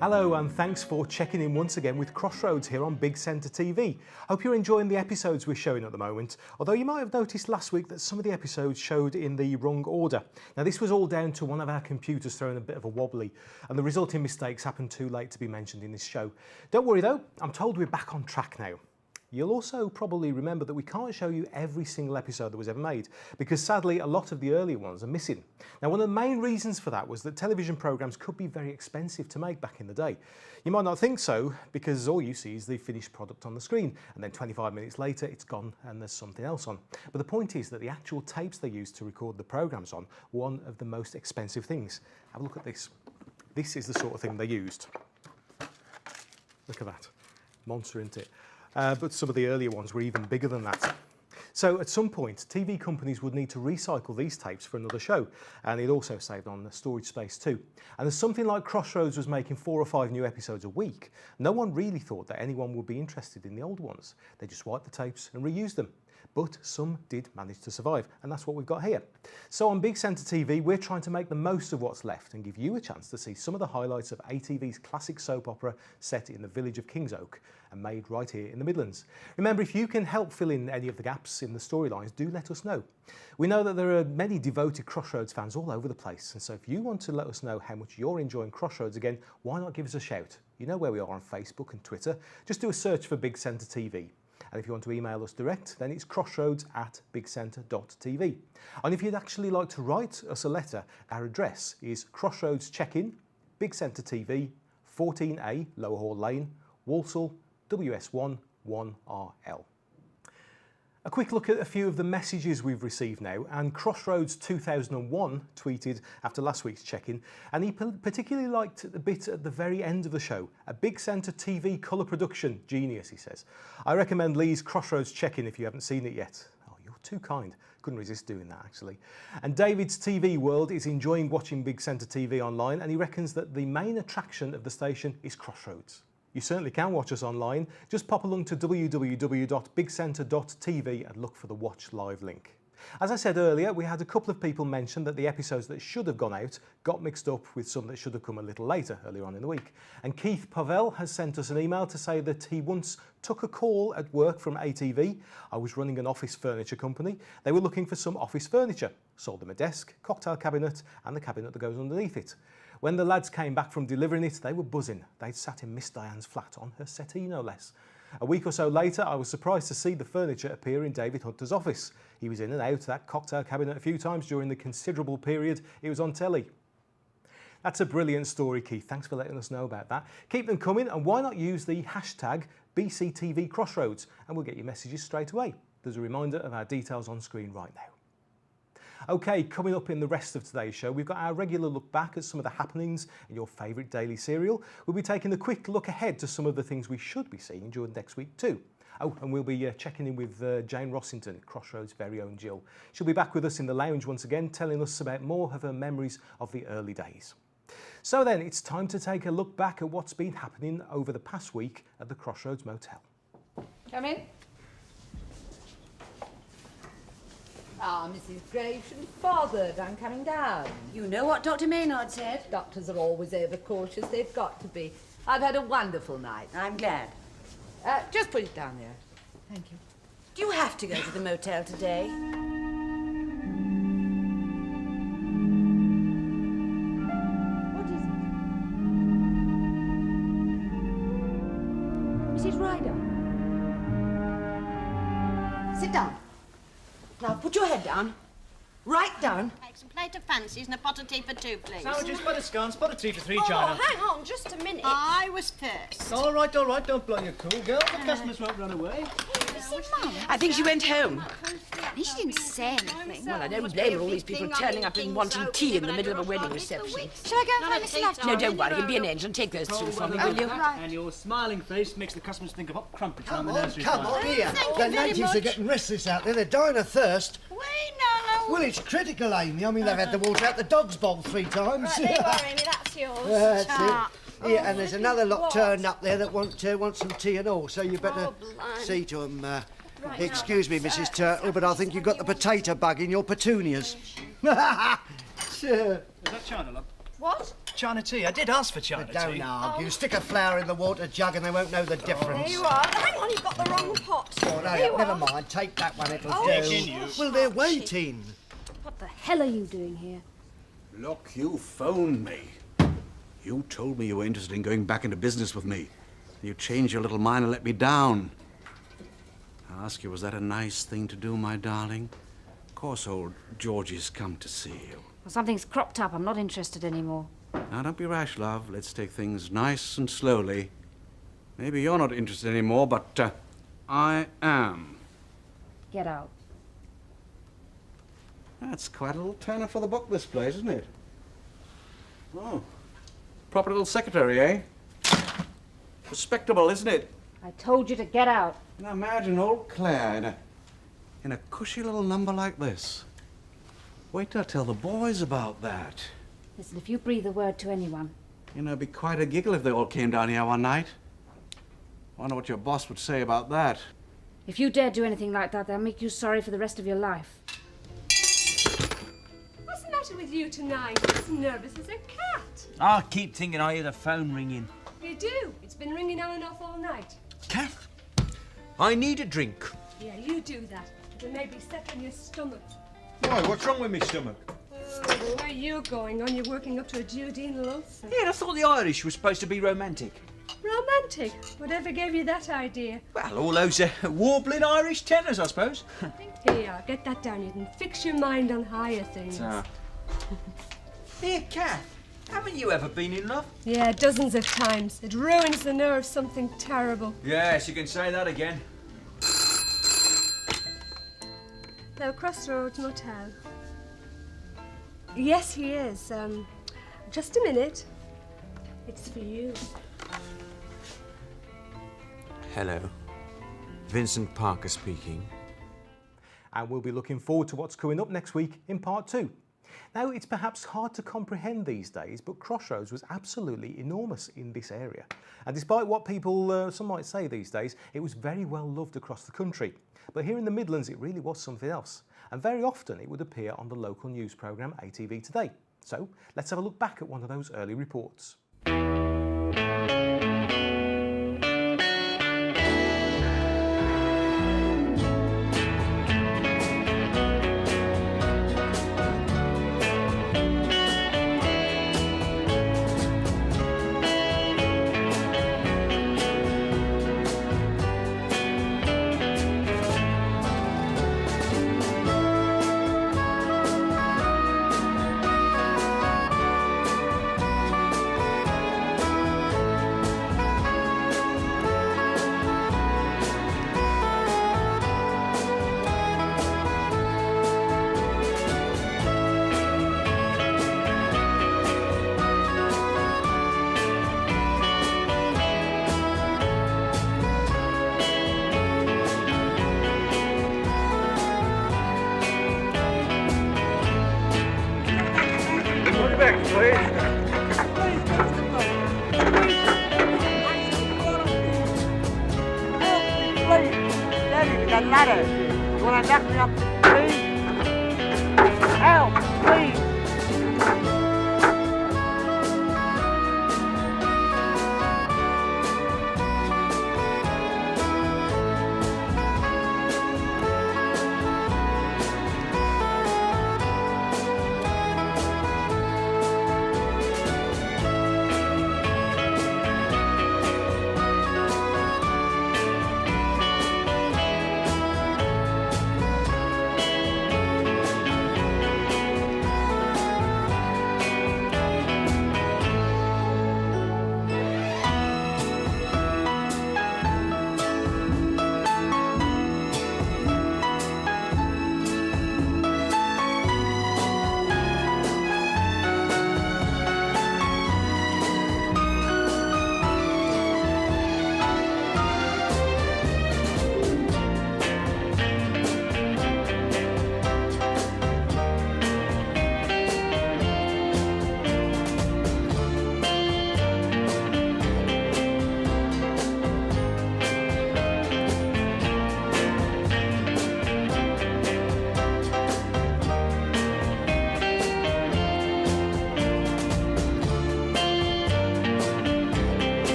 Hello and thanks for checking in once again with Crossroads here on Big Centre TV. Hope you're enjoying the episodes we're showing at the moment, although you might have noticed last week that some of the episodes showed in the wrong order. Now this was all down to one of our computers throwing a bit of a wobbly, and the resulting mistakes happened too late to be mentioned in this show. Don't worry though, I'm told we're back on track now. You'll also probably remember that we can't show you every single episode that was ever made, because sadly a lot of the earlier ones are missing. Now one of the main reasons for that was that television programmes could be very expensive to make back in the day. You might not think so, because all you see is the finished product on the screen, and then 25 minutes later it's gone and there's something else on. But the point is that the actual tapes they used to record the programmes on were one of the most expensive things. Have a look at this. This is the sort of thing they used. Look at that. Monster, isn't it? But some of the earlier ones were even bigger than that. So at some point, TV companies would need to recycle these tapes for another show, and it also saved on the storage space too. And as something like Crossroads was making 4 or 5 new episodes a week, no one really thought that anyone would be interested in the old ones. They just wiped the tapes and reused them. But some did manage to survive, and that's what we've got here. So on Big Centre TV, we're trying to make the most of what's left and give you a chance to see some of the highlights of ATV's classic soap opera set in the village of Kingsoak and made right here in the Midlands. Remember, if you can help fill in any of the gaps in the storylines, do let us know. We know that there are many devoted Crossroads fans all over the place, and so if you want to let us know how much you're enjoying Crossroads again, why not give us a shout? You know where we are on Facebook and Twitter. Just do a search for Big Centre TV. And if you want to email us direct, then it's crossroads@bigcentre.tv. And if you'd actually like to write us a letter, our address is Crossroads Check-in, Big Centre TV, 14A, Lower Hall Lane, Walsall, WS1 1RL. A quick look at a few of the messages we've received now, and Crossroads 2001 tweeted after last week's check-in, and he particularly liked the bit at the very end of the show, a Big Centre TV colour production, genius, he says. I recommend Lee's Crossroads check-in if you haven't seen it yet. Oh, you're too kind. Couldn't resist doing that, actually. And David's TV World is enjoying watching Big Centre TV online, and he reckons that the main attraction of the station is Crossroads. You certainly can watch us online. Just pop along to www.bigcentre.tv and look for the Watch Live link. As I said earlier, we had a couple of people mention that the episodes that should have gone out got mixed up with some that should have come a little later, earlier on in the week. And Keith Pavel has sent us an email to say that he once took a call at work from ATV. I was running an office furniture company. They were looking for some office furniture. Sold them a desk, cocktail cabinet, and the cabinet that goes underneath it. When the lads came back from delivering it, they were buzzing. They'd sat in Miss Diane's flat on her settee, no less. A week or so later, I was surprised to see the furniture appear in David Hunter's office. He was in and out of that cocktail cabinet a few times during the considerable period it was on telly. That's a brilliant story, Keith. Thanks for letting us know about that. Keep them coming, and why not use the hashtag BCTV Crossroads, and we'll get your messages straight away. There's a reminder of our details on screen right now. OK, coming up in the rest of today's show, we've got our regular look back at some of the happenings in your favourite daily serial. We'll be taking a quick look ahead to some of the things we should be seeing during next week too. Oh, and we'll be checking in with Jane Rossington, Crossroads' very own Jill. She'll be back with us in the lounge once again, telling us about more of her memories of the early days. So then, it's time to take a look back at what's been happening over the past week at the Crossroads Motel. Come in. Ah, Mrs. Gray shouldn't have bothered. I'm coming down. You know what Dr. Maynard said? Doctors are always overcautious. They've got to be. I've had a wonderful night. I'm glad. Just put it down there. Thank you. Do you have to go to the motel today? What is it? Mrs. Ryder. Sit down. Now, put your head down. Right down. Make some plate of fancies and a pot of tea for 2, please. Sandwiches, butter scones, pot of tea for 3, China. Oh, hang on just a minute. I was first. All right, don't blow your cool, girl. The customers won't run away. I think she went home. At least she didn't say anything. Well, I don't blame her, all these people turning up and wanting tea in the middle of a wedding reception. Shall I go and find Mr. Lofton? No, don't worry, be an angel and take those through for me, will you? And your smiling face makes the customers think of hot crumpets on the nursery. Come on, here. Thank The you very natives are much. getting restless out there. They're dying of thirst. We know. Well, it's critical, Amy. I mean, they've had to water out the dog's bowl 3 times. Right, there you are, Amy. That's yours. That's it. Yeah, and there's another lot turned up there that want some tea and all, so you better blimey. see to them. Excuse me, Mrs. Turtle, but I think you've got the potato bug in your petunias. Sure. Is that China, love? What? China tea. I did ask for China Don't tea. argue. Stick a flower in the water jug and they won't know the difference. There you are. Hang on, you've got the wrong pot. Oh, no, There you never are. mind. Take that one, it'll Continue. do. Well, they're waiting. What the hell are you doing here? Look, you phoned me. You told me you were interested in going back into business with me. You changed your little mind and let me down. I ask you, was that a nice thing to do, my darling? Of course, old Georgie's come to see you. Well, something's cropped up. I'm not interested anymore. Now, don't be rash, love. Let's take things nice and slowly. Maybe you're not interested anymore, but I am. Get out. That's quite a little turner for the book, this place, isn't it? Oh, proper little secretary, eh? Respectable, isn't it? I told you to get out. Now imagine old Claire in a cushy little number like this. Wait till I tell the boys about that. Listen, if you breathe a word to anyone. You know, it'd be quite a giggle if they all came down here one night. Wonder what your boss would say about that. If you dare do anything like that, they'll make you sorry for the rest of your life. What's the matter with you tonight? As nervous as a cat. I keep thinking I hear the phone ringing. You do. It's been ringing on and off all night. Kath, I need a drink. Yeah, you do that. It'll maybe set on your stomach. Why, what's wrong with my stomach? Oh, where you're going on, you're working up to a duodenal ulcer. Yeah, I thought the Irish were supposed to be romantic. Romantic? Whatever gave you that idea? Well, all those warbling Irish tenors, I suppose. Here you are, get that down. You can fix your mind on higher things. Here, Kath, haven't you ever been in love? Yeah, dozens of times. It ruins the nerves, something terrible. Yes, you can say that again. The Crossroads Motel. Yes, he is. Just a minute. It's for you. Hello. Vincent Parker speaking. And we'll be looking forward to what's coming up next week in part 2. Now, it's perhaps hard to comprehend these days, but Crossroads was absolutely enormous in this area. And despite what people, some might say these days, it was very well loved across the country. But here in the Midlands, it really was something else. And very often it would appear on the local news programme ATV Today. So let's have a look back at one of those early reports. You want to knock me up, please? Help, please!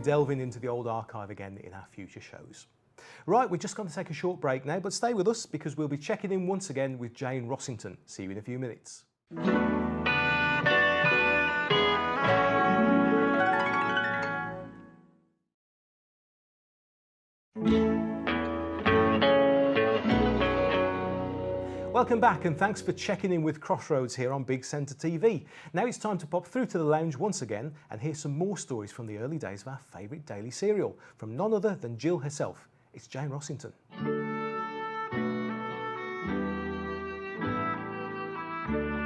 delving into the old archive again in our future shows. Right, we're just going to take a short break now, but stay with us because we'll be checking in once again with Jane Rossington. See you in a few minutes. Welcome back and thanks for checking in with Crossroads here on Big Centre TV. Now it's time to pop through to the lounge once again and hear some more stories from the early days of our favourite daily serial from none other than Jill herself. It's Jane Rossington.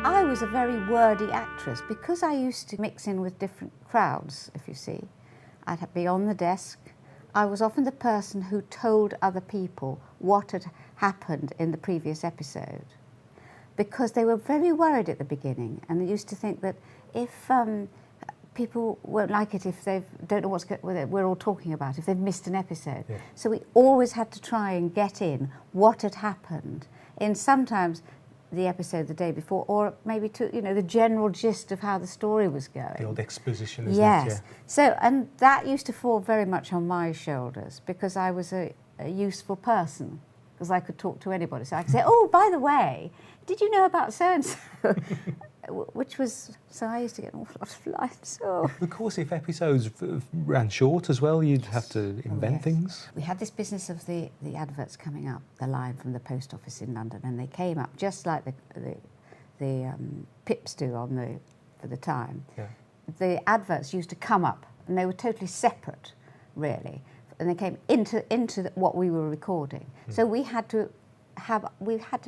I was a very wordy actress because I used to mix in with different crowds, if you see. I'd be on the desk. I was often the person who told other people what had happened in the previous episode because they were very worried at the beginning and they used to think that if people won't like it if they don't know what we're all talking about, if they've missed an episode. Yeah. So we always had to try and get in what had happened in sometimes the episode the day before, or maybe to, you know, the general gist of how the story was going. The old exposition, isn't it? Yes. So, and that used to fall very much on my shoulders because I was a useful person, because I could talk to anybody. So I could say, oh, by the way, did you know about so-and-so? Which was, so I used to get an awful lot of flights. Oh. Of course, if episodes ran short as well, you'd have to invent things. We had this business of the adverts coming up, the line from the post office in London, and they came up just like the pips do for the time. Yeah. The adverts used to come up, and they were totally separate, really, and they came into what we were recording. So we had to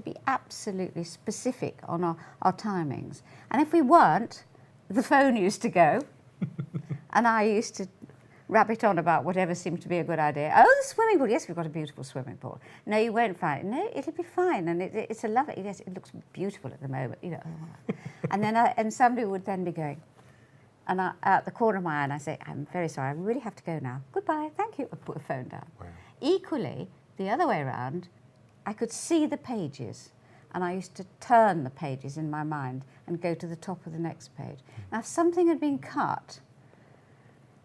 be absolutely specific on our timings. And if we weren't, the phone used to go and I used to rabbit on about whatever seemed to be a good idea. Oh, the swimming pool. Yes, we've got a beautiful swimming pool. No, you won't find it. No, it'll be fine. And it's a lovely, yes, it looks beautiful at the moment, you know. And then and somebody would then be going, and at the corner of my eye, and I say, I'm very sorry, I really have to go now. Goodbye, thank you. I'd put the phone down. Wow. Equally, the other way around, I could see the pages and I used to turn the pages in my mind and go to the top of the next page. Now, if something had been cut,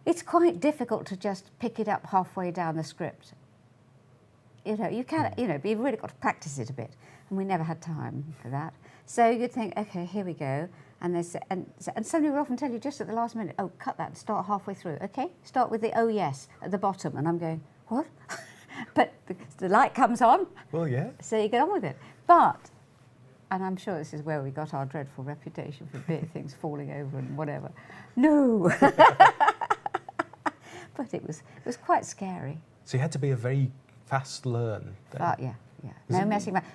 it's quite difficult to just pick it up halfway down the script. You know, you can, you know, but you've really got to practice it a bit, and we never had time for that. So you'd think, okay, here we go, and somebody would often tell you just at the last minute, oh, cut that and start halfway through. Okay, start with the oh yes at the bottom, and I'm going, what? But the light comes on. Well, yeah. So you get on with it. But, and I'm sure this is where we got our dreadful reputation for things falling over and whatever. No. But it was quite scary. So you had to be a very fast learn. Yeah. No messing around.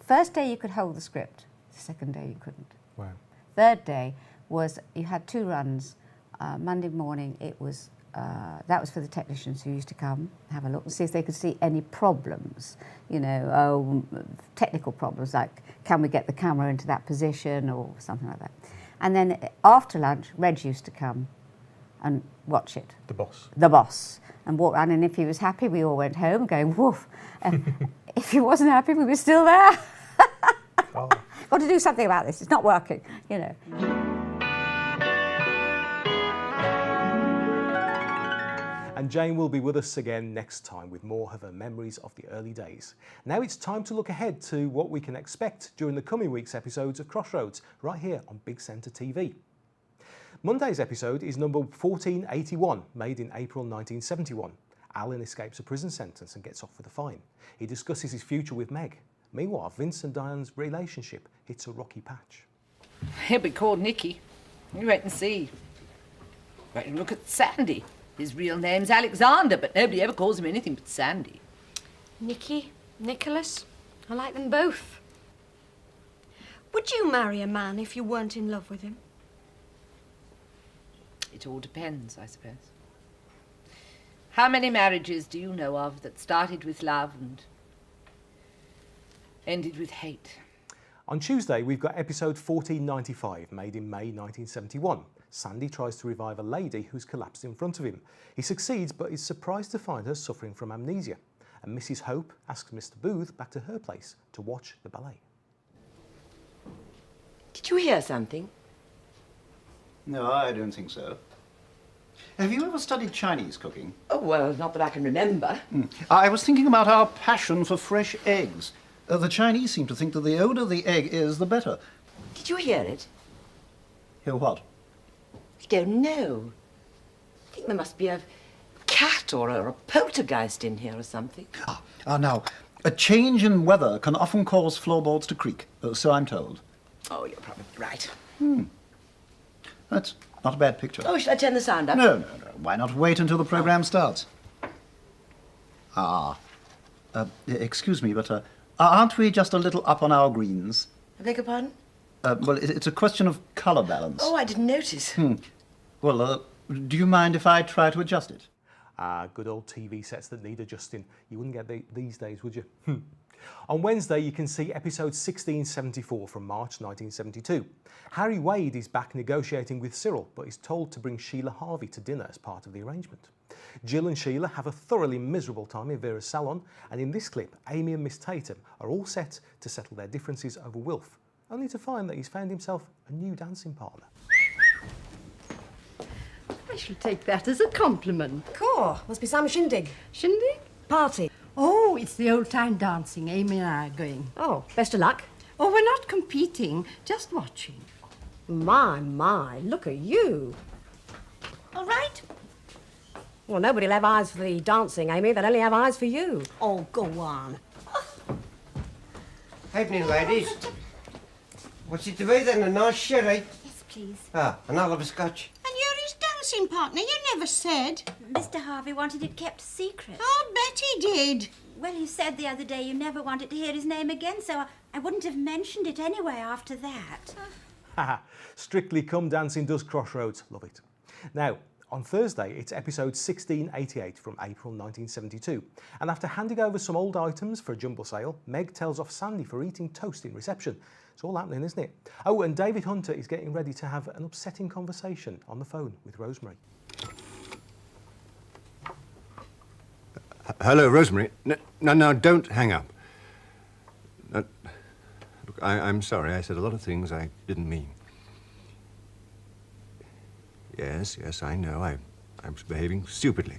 First day you could hold the script. The second day you couldn't. Wow. Third day was, you had 2 runs. Monday morning it was, that was for the technicians who used to come, have a look and see if they could see any problems, you know, technical problems like can we get the camera into that position or something like that. And then after lunch, Reg used to come and watch it. The boss. The boss. And walk around, and if he was happy, we all went home going, woof. If he wasn't happy, we were still there. Oh. Got to do something about this, it's not working, you know. And Jane will be with us again next time with more of her memories of the early days. Now it's time to look ahead to what we can expect during the coming week's episodes of Crossroads, right here on Big Centre TV. Monday's episode is number 1481, made in April 1971. Alan escapes a prison sentence and gets off with a fine. He discusses his future with Meg. Meanwhile, Vince and Diane's relationship hits a rocky patch. He'll be called Nicky. You wait and see. Wait and look at Sandy. His real name's Alexander, but nobody ever calls him anything but Sandy. Nicky, Nicholas, I like them both. Would you marry a man if you weren't in love with him? It all depends, I suppose. How many marriages do you know of that started with love and ended with hate? On Tuesday, we've got episode 1495, made in May 1971. Sandy tries to revive a lady who's collapsed in front of him. He succeeds, but is surprised to find her suffering from amnesia. And Mrs. Hope asks Mr. Booth back to her place to watch the ballet. Did you hear something? No, I don't think so. Have you ever studied Chinese cooking? Oh, well, not that I can remember. I was thinking about our passion for fresh eggs. The Chinese seem to think that the older the egg is, the better. Did you hear it? Hear what? I don't know. I think there must be a cat or a poltergeist in here or something. Now, a change in weather can often cause floorboards to creak, so I'm told. Oh, you're probably right. That's not a bad picture. Oh, should I turn the sound up? No. Why not wait until the program starts? Excuse me, but aren't we just a little up on our greens? I beg your pardon? Well, it's a question of colour balance. Oh, I didn't notice. Well, do you mind if I try to adjust it? Good old TV sets that need adjusting. You wouldn't get these days, would you? On Wednesday, you can see episode 1674 from March 1972. Harry Wade is back negotiating with Cyril, but is told to bring Sheila Harvey to dinner as part of the arrangement. Jill and Sheila have a thoroughly miserable time in Vera's salon, and in this clip, Amy and Miss Tatum are all set to settle their differences over Wilf, only to find that he's found himself a new dancing partner. I shall take that as a compliment. Cool. Must be some shindig. Shindig? Party. Oh, it's the old-time dancing. Amy and I are going. Oh, best of luck. Oh, we're not competing, just watching. My, look at you. All right? Well, nobody'll have eyes for the dancing, Amy. They'll only have eyes for you. Oh, go on. Evening, ladies. What's it to be then? A nice sherry? Yes, please. And I'll have a scotch. And you're his dancing partner, you never said. Mr. Harvey wanted it kept secret. I'll bet he did. Well, you said the other day you never wanted to hear his name again, so I wouldn't have mentioned it anyway after that. Haha, Strictly Come Dancing does Crossroads. Love it. Now, on Thursday, it's episode 1688 from April 1972. And after handing over some old items for a jumble sale, Meg tells off Sandy for eating toast in reception. It's all happening, isn't it? Oh, and David Hunter is getting ready to have an upsetting conversation on the phone with Rosemary. Hello, Rosemary. No, don't hang up. Look, I'm sorry. I said a lot of things I didn't mean. Yes, I know. I was behaving stupidly.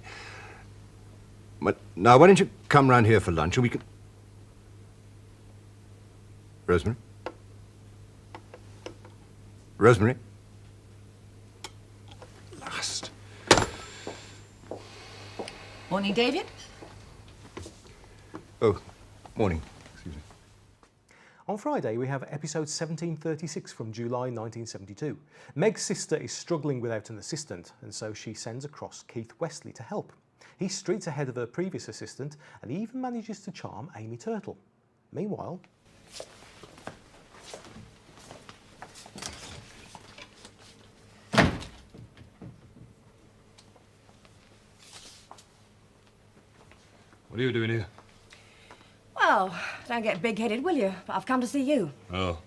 But now, why don't you come round here for lunch and we can... Rosemary? Rosemary? Last. Morning, David. Oh, morning. Excuse me. On Friday, we have episode 1736 from July 1972. Meg's sister is struggling without an assistant, and so she sends across Keith Wesley to help. He's streets ahead of her previous assistant, and he even manages to charm Amy Turtle. Meanwhile... What are you doing here? Well, don't get big-headed, will you? But I've come to see you. Oh.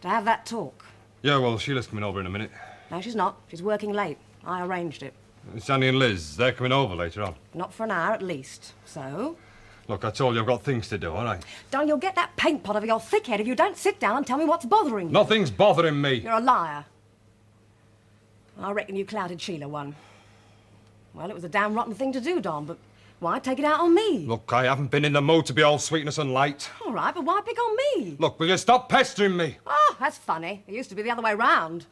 To have that talk. Yeah, well, Sheila's coming over in a minute. No, she's not. She's working late. I arranged it. Sandy and Liz, they're coming over later on. Not for an hour at least. So? Look, I told you I've got things to do, all right? Don, you'll get that paint pot over your thick head if you don't sit down and tell me what's bothering you. Nothing's bothering me. You're a liar. I reckon you clouted Sheila one. Well, it was a damn rotten thing to do, Don, but why take it out on me? Look, I haven't been in the mood to be all sweetness and light. All right, but why pick on me? Look, will you stop pestering me? Oh, that's funny. It used to be the other way round.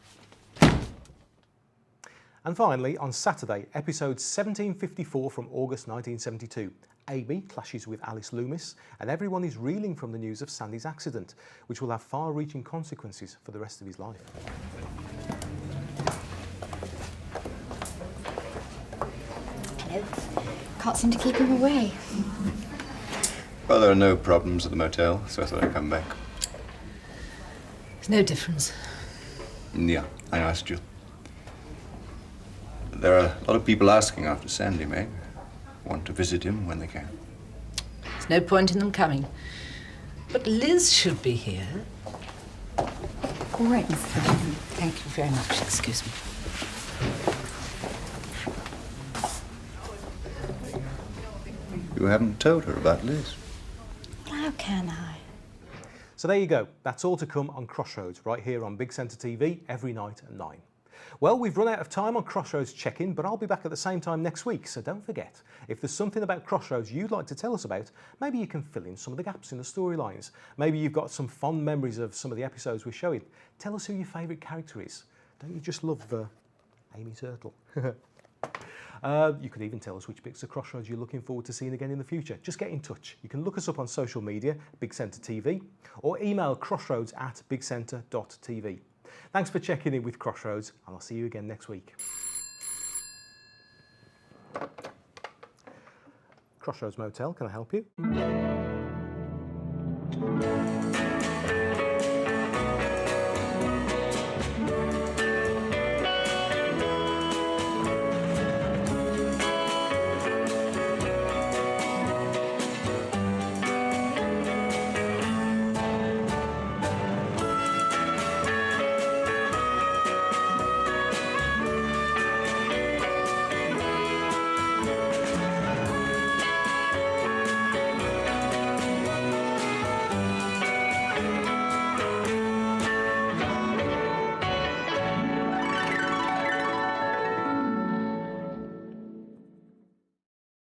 And finally, on Saturday, episode 1754 from August 1972. Amy clashes with Alice Loomis, and everyone is reeling from the news of Sandy's accident, which will have far-reaching consequences for the rest of his life. Hello. Can't seem to keep him away. Well, there are no problems at the motel, so I thought I'd come back. There's no difference. Yeah, I asked you. There are a lot of people asking after Sandy, Meg. Want to visit him when they can. There's no point in them coming. But Liz should be here. All right, Miss Fenton. Thank you very much. Excuse me. You haven't told her about Liz. How can I? So there you go. That's all to come on Crossroads, right here on Big Centre TV, every night at 9. Well, we've run out of time on Crossroads check-in, but I'll be back at the same time next week, so don't forget, if there's something about Crossroads you'd like to tell us about, maybe you can fill in some of the gaps in the storylines. Maybe you've got some fond memories of some of the episodes we're showing. Tell us who your favourite character is. Don't you just love Amy Turtle? You could even tell us which bits of Crossroads you're looking forward to seeing again in the future. Just get in touch. You can look us up on social media, Big Centre TV, or email crossroads@bigcentre.tv. Thanks for checking in with Crossroads, and I'll see you again next week. Crossroads Motel, can I help you?